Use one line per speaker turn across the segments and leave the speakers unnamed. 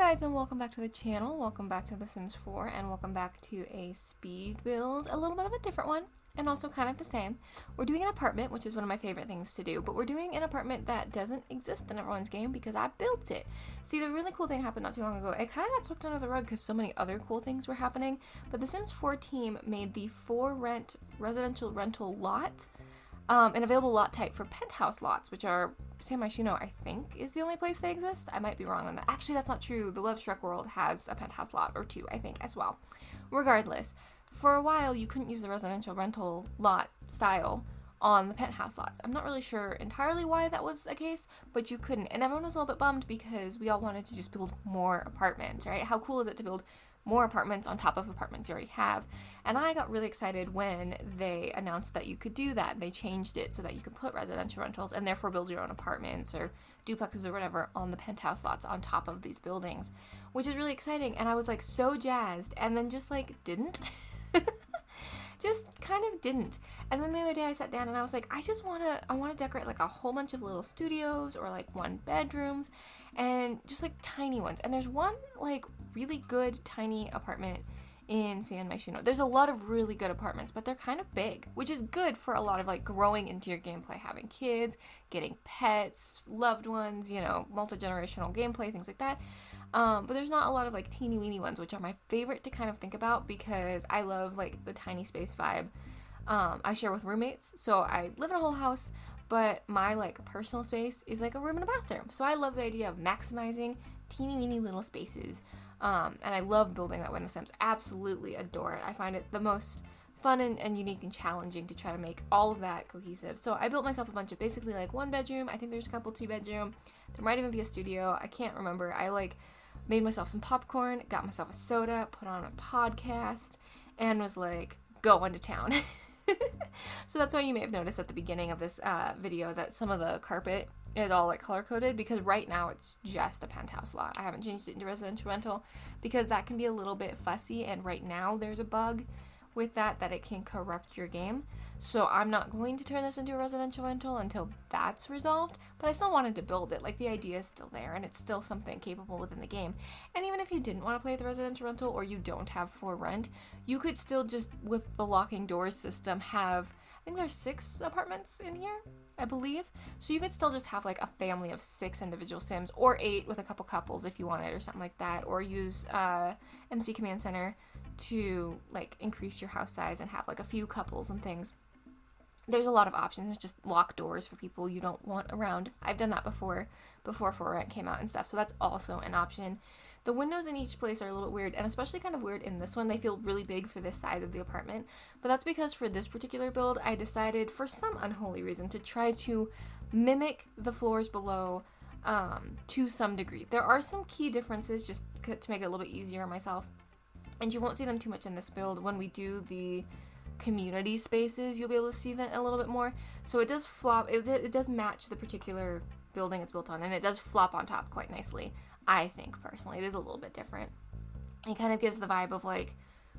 guys, and welcome back to the channel. Welcome back to The Sims 4, and welcome back to a speed build, a little bit of a different one, and also kind of the same. We're doing an apartment, which is one of my favorite things to do, but we're doing an apartment that doesn't exist in everyone's game because I built it. See, the really cool thing happened not too long ago. It kind of got swept under the rug because so many other cool things were happening, but the Sims 4 team made the for rent residential rental lot an available lot type for penthouse lots, which are San Myshuno, I think, is the only place they exist. I might be wrong on that. Actually, that's not true. The Love Shrek world has a penthouse lot or two, I think, as well. Regardless, for a while, you couldn't use the residential rental lot style on the penthouse lots. I'm not really sure entirely why that was a case, but you couldn't. And everyone was a little bit bummed because we all wanted to just build more apartments, right? How cool is it to build more apartments on top of apartments you already have? And I got really excited when they announced that you could do that. They changed it so that you could put residential rentals and therefore build your own apartments or duplexes or whatever on the penthouse lots on top of these buildings, which is really exciting. And I was like so jazzed, and then just like didn't. Just kind of didn't. And then the other day I sat down and I was like, I want to decorate like a whole bunch of little studios or like one bedrooms and just like tiny ones. And there's one like really good tiny apartment in San Myshuno. There's a lot of really good apartments, but they're kind of big, which is good for a lot of like growing into your gameplay, having kids, getting pets, loved ones, you know, multi-generational gameplay, things like that. But there's not a lot of like teeny weeny ones, which are my favorite to kind of think about because I love like the tiny space vibe. I share with roommates, so I live in a whole house, but my like personal space is like a room and a bathroom. So I love the idea of maximizing teeny weeny little spaces. And I love building that way in The Sims. Absolutely adore it. I find it the most fun and unique and challenging to try to make all of that cohesive. So I built myself a bunch of basically like one bedroom. I think there's a couple 2-bedroom. There might even be a studio. I can't remember. I like made myself some popcorn, got myself a soda, put on a podcast, and was like going to town. So that's why you may have noticed at the beginning of this video that some of the carpet is all like color coded, because right now it's just a penthouse lot. I haven't changed it into residential rental because that can be a little bit fussy, and right now there's a bug with that it can corrupt your game. So I'm not going to turn this into a residential rental until that's resolved, but I still wanted to build it. Like, the idea is still there and it's still something capable within the game. And even if you didn't want to play with the residential rental or you don't have for rent, you could still just, with the locking doors system, have, I think there's 6 apartments in here, I believe. So you could still just have like a family of 6 individual Sims, or 8 with a couple couples if you wanted, or something like that, or use MC Command Center to like increase your house size and have like a few couples and things. There's a lot of options. It's just lock doors for people you don't want around. I've done that before For Rent came out and stuff, so that's also an option. The windows in each place are a little bit weird, and especially kind of weird in this one. They feel really big for this size of the apartment, but that's because for this particular build, I decided for some unholy reason to try to mimic the floors below to some degree. There are some key differences just to make it a little bit easier on myself, and you won't see them too much in this build. When we do the community spaces, you'll be able to see that a little bit more. So it does flop, it does match the particular building it's built on, and it does flop on top quite nicely. I think personally it is a little bit different. It kind of gives the vibe of like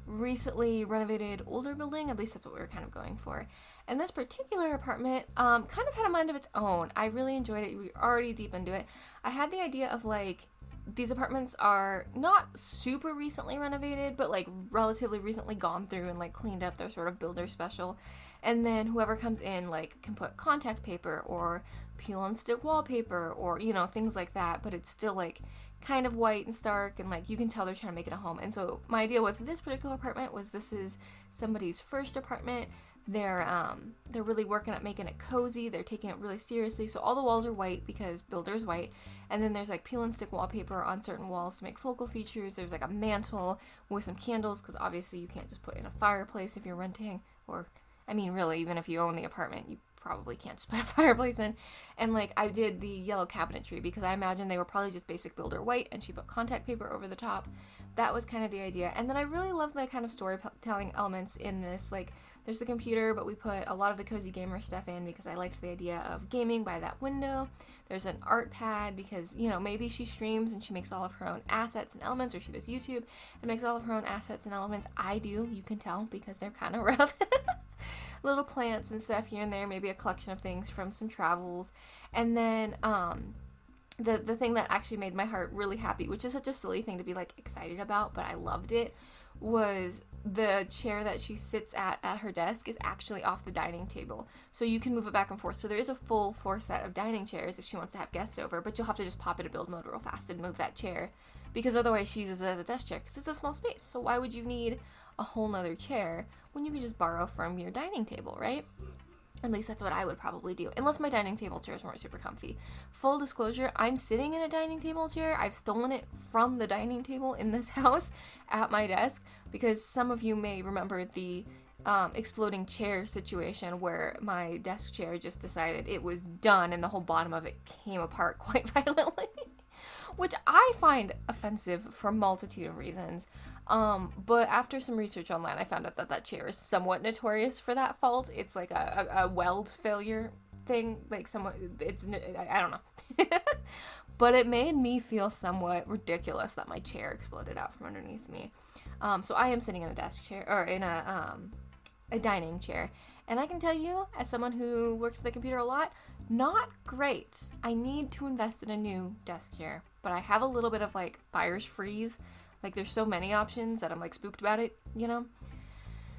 recently renovated older building. At least that's what we were kind of going for. And this particular apartment kind of had a mind of its own. I really enjoyed it. We were already deep into it. I had the idea of like, these apartments are not super recently renovated, but like relatively recently gone through and like cleaned up. Their sort of builder special. And then whoever comes in like can put contact paper or peel and stick wallpaper or, you know, things like that. But it's still like kind of white and stark, and like you can tell they're trying to make it a home. And so my idea with this particular apartment was this is somebody's first apartment. They're really working at making it cozy. They're taking it really seriously. So all the walls are white because builder's white. And then there's like peel and stick wallpaper on certain walls to make focal features. There's like a mantle with some candles because obviously you can't just put in a fireplace if you're renting. Or, I mean, really, even if you own the apartment, you probably can't just put a fireplace in. And like I did the yellow cabinetry because I imagine they were probably just basic builder white, and she put contact paper over the top. That was kind of the idea. And then I really love the kind of storytelling elements in this. Like, there's the computer, but we put a lot of the cozy gamer stuff in because I liked the idea of gaming by that window. There's an art pad because, you know, maybe she streams and she makes all of her own assets and elements, or she does YouTube and makes all of her own assets and elements. I do, you can tell, because they're kind of rough. Little plants and stuff here and there, maybe a collection of things from some travels. And then the thing that actually made my heart really happy, which is such a silly thing to be like excited about, but I loved it, was the chair that she sits at her desk is actually off the dining table. So you can move it back and forth. So there is a full 4 set of dining chairs if she wants to have guests over, but you'll have to just pop into build mode real fast and move that chair, because otherwise she uses it as a desk chair because it's a small space. So why would you need a whole nother chair when you can just borrow from your dining table, right? At least that's what I would probably do, unless my dining table chairs weren't super comfy. Full disclosure, I'm sitting in a dining table chair. I've stolen it from the dining table in this house at my desk, because some of you may remember the exploding chair situation where my desk chair just decided it was done and the whole bottom of it came apart quite violently, which I find offensive for a multitude of reasons. But after some research online, I found out that that chair is somewhat notorious for that fault. It's like a weld failure thing, like I don't know. But it made me feel somewhat ridiculous that my chair exploded out from underneath me. So I am sitting in a desk chair, or in a dining chair. And I can tell you, as someone who works at the computer a lot, not great. I need to invest in a new desk chair, but I have a little bit of like buyer's freeze. Like, there's so many options that I'm like spooked about it, you know?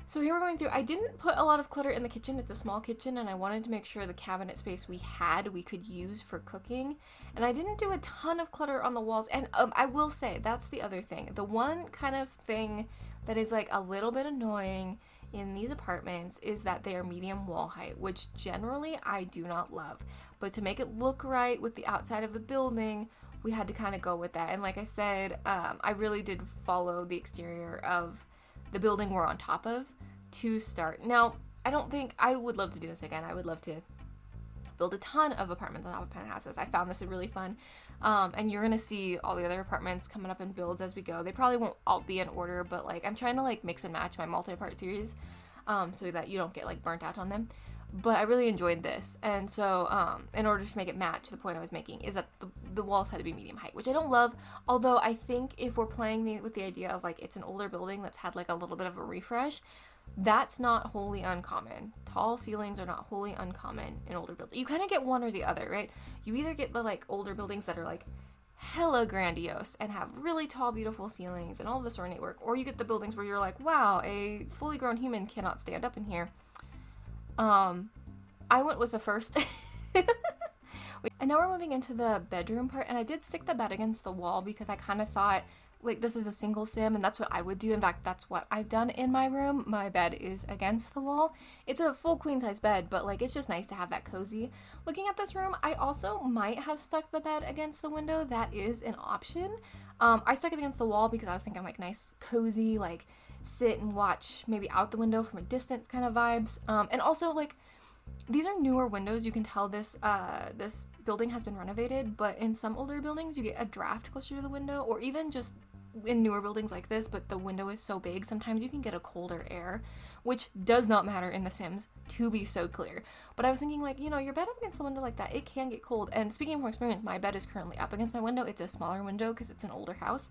So here we're going through. I didn't put a lot of clutter in the kitchen. It's a small kitchen, and I wanted to make sure the cabinet space we could use for cooking. And I didn't do a ton of clutter on the walls. And I will say, that's the other thing. The one kind of thing that is like a little bit annoying in these apartments is that they are medium wall height, which generally I do not love. But to make it look right with the outside of the building, we had to kind of go with that. And like I said, I really did follow the exterior of the building we're on top of to start. Now, I would love to do this again. I would love to build a ton of apartments on top of penthouses. I found this really fun. And you're going to see all the other apartments coming up in builds as we go. They probably won't all be in order, but like I'm trying to like mix and match my multi-part series so that you don't get like burnt out on them. But I really enjoyed this, and so in order to make it match the point I was making is that the walls had to be medium height, which I don't love, although I think if we're playing with the idea of like it's an older building that's had like a little bit of a refresh, that's not wholly uncommon. Tall ceilings are not wholly uncommon in older buildings. You kind of get one or the other, right? You either get the like older buildings that are like hella grandiose and have really tall, beautiful ceilings and all this ornate work, or you get the buildings where you're like, wow, a fully grown human cannot stand up in here. I went with the first. And now we're moving into the bedroom part, and I did stick the bed against the wall because I kind of thought, like, this is a single sim, and that's what I would do. In fact, that's what I've done in my room. My bed is against the wall. It's a full queen-size bed, but, like, it's just nice to have that cozy. Looking at this room, I also might have stuck the bed against the window. That is an option. I stuck it against the wall because I was thinking, like, nice, cozy, like, sit and watch maybe out the window from a distance kind of vibes. And also, like, these are newer windows. You can tell this this building has been renovated, but in some older buildings you get a draft closer to the window, or even just in newer buildings like this, but the window is so big, sometimes you can get a colder air, which does not matter in The Sims, to be so clear. But I was thinking, like, you know, your bed up against the window like that, it can get cold. And speaking from experience, my bed is currently up against my window. It's a smaller window because it's an older house,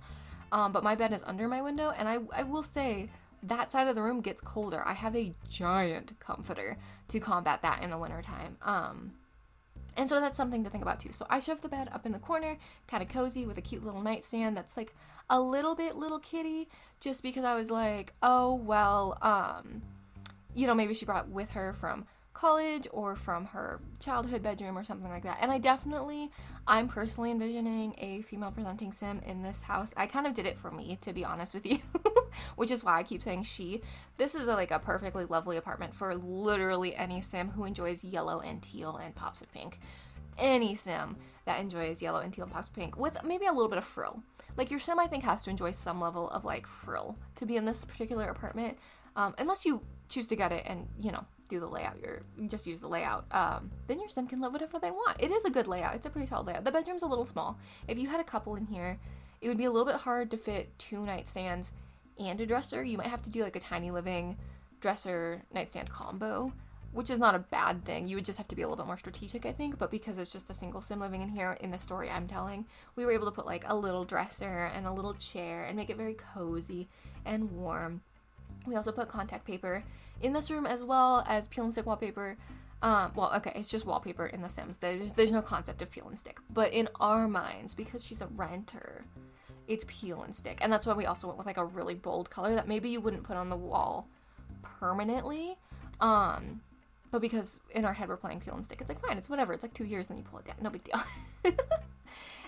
but my bed is under my window, and I will say that side of the room gets colder. I have a giant comforter to combat that in the wintertime. And so that's something to think about too. So I shoved the bed up in the corner, kind of cozy, with a cute little nightstand that's like a little bit little kitty, just because I was like, oh, well, you know, maybe she brought it with her from college or from her childhood bedroom or something like that. And I'm personally envisioning a female presenting sim in this house. I kind of did it for me, to be honest with you, which is why I keep saying she. This is like a perfectly lovely apartment for literally any sim who enjoys yellow and teal and pops of pink. Any sim that enjoys yellow and teal and pops of pink with maybe a little bit of frill. Like, your sim, I think, has to enjoy some level of like frill to be in this particular apartment, unless you choose to get it and, you know, do the layout, you just use the layout, then your sim can live whatever they want. It is a good layout. It's a pretty solid layout. The bedroom's a little small. If you had a couple in here, it would be a little bit hard to fit 2 nightstands and a dresser. You might have to do like a tiny living dresser nightstand combo, which is not a bad thing. You would just have to be a little bit more strategic, I think, but because it's just a single sim living in here in the story I'm telling, we were able to put like a little dresser and a little chair and make it very cozy and warm. We also put contact paper in this room, as well as peel and stick wallpaper. Well, okay, it's just wallpaper in The Sims. There's no concept of peel and stick. But in our minds, because she's a renter, it's peel and stick. And that's why we also went with like a really bold color that maybe you wouldn't put on the wall permanently. But because in our head we're playing peel and stick, it's like, fine, it's whatever. It's like 2 years and you pull it down. No big deal.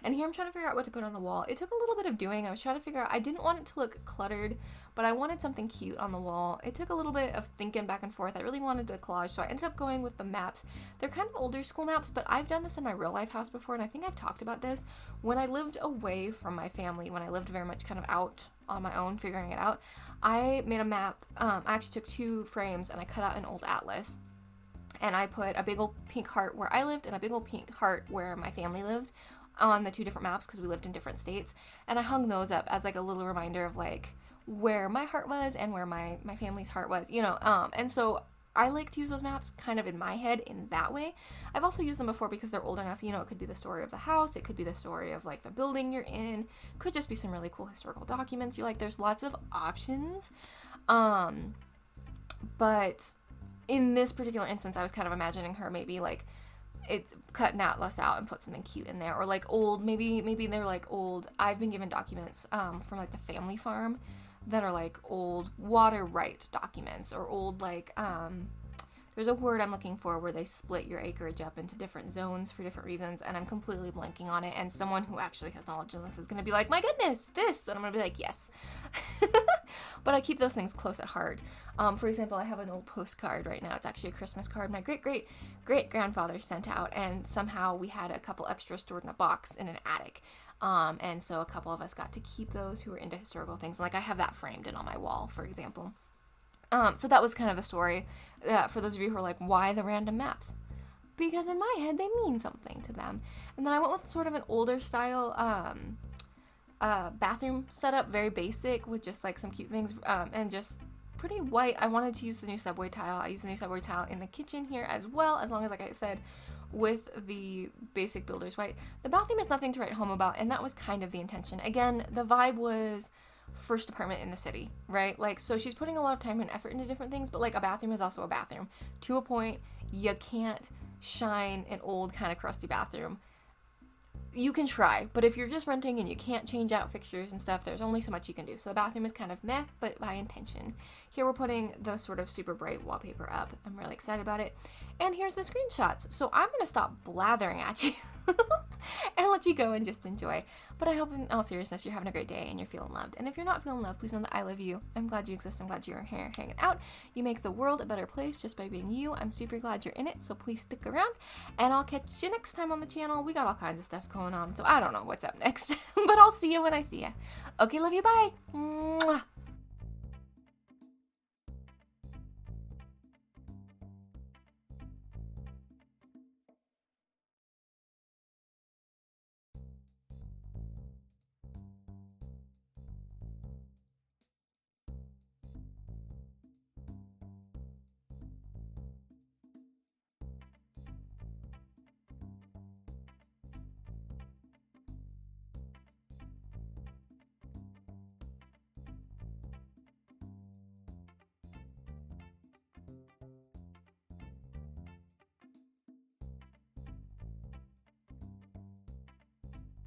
And here I'm trying to figure out what to put on the wall. It took a little bit of doing. I was trying to figure out, I didn't want it to look cluttered, but I wanted something cute on the wall. It took a little bit of thinking back and forth. I really wanted a collage, so I ended up going with the maps. They're kind of older school maps, but I've done this in my real life house before, and I think I've talked about this. When I lived away from my family, when I lived very much kind of out on my own, figuring it out, I made a map. I actually took 2 frames, and I cut out an old atlas. And I put a big old pink heart where I lived and a big old pink heart where my family lived on the 2 different maps because we lived in different states. And I hung those up as like a little reminder of like where my heart was and where my family's heart was, you know. And so I like to use those maps kind of in my head in that way. I've also used them before because they're old enough, you know, it could be the story of the house, it could be the story of like the building you're in, could just be some really cool historical documents you like. There's lots of options. But in this particular instance, I was kind of imagining her maybe like it's cut an atlas out and put something cute in there, or like old, maybe they're like old. I've been given documents from like the family farm that are like old water right documents, or old like there's a word I'm looking for where they split your acreage up into different zones for different reasons, and I'm completely blanking on it, and someone who actually has knowledge of this is going to be like, my goodness, this, and I'm going to be like, yes. But I keep those things close at heart. For example, I have an old postcard right now. It's actually a Christmas card my great-great-great-grandfather sent out, and somehow we had a couple extras stored in a box in an attic. And so a couple of us got to keep those who were into historical things. Like I have that framed in on my wall, for example. So that was kind of the story. For those of you who are like, why the random maps? Because in my head, they mean something to them. And then I went with sort of an older style bathroom setup, very basic, with just like some cute things, and just pretty white. I wanted to use the new subway tile. I used the new subway tile in the kitchen here as well, as long as, like I said, with the basic builder's white. The bathroom is nothing to write home about, and that was kind of the intention. Again, the vibe was first apartment in the city, right? Like, so she's putting a lot of time and effort into different things, but like a bathroom is also a bathroom. To a point, you can't shine an old kind of crusty bathroom. You can try, but if you're just renting and you can't change out fixtures and stuff, there's only so much you can do. So the bathroom is kind of meh, but by intention. Here we're putting the sort of super bright wallpaper up. I'm really excited about it. And here's the screenshots. So I'm going to stop blathering at you and let you go and just enjoy. But I hope in all seriousness you're having a great day and you're feeling loved. And if you're not feeling loved, please know that I love you. I'm glad you exist. I'm glad you're here hanging out. You make the world a better place just by being you. I'm super glad you're in it, so please stick around. And I'll catch you next time on the channel. We got all kinds of stuff going on, so I don't know what's up next. But I'll see you when I see you. Okay, love you. Bye. Mwah.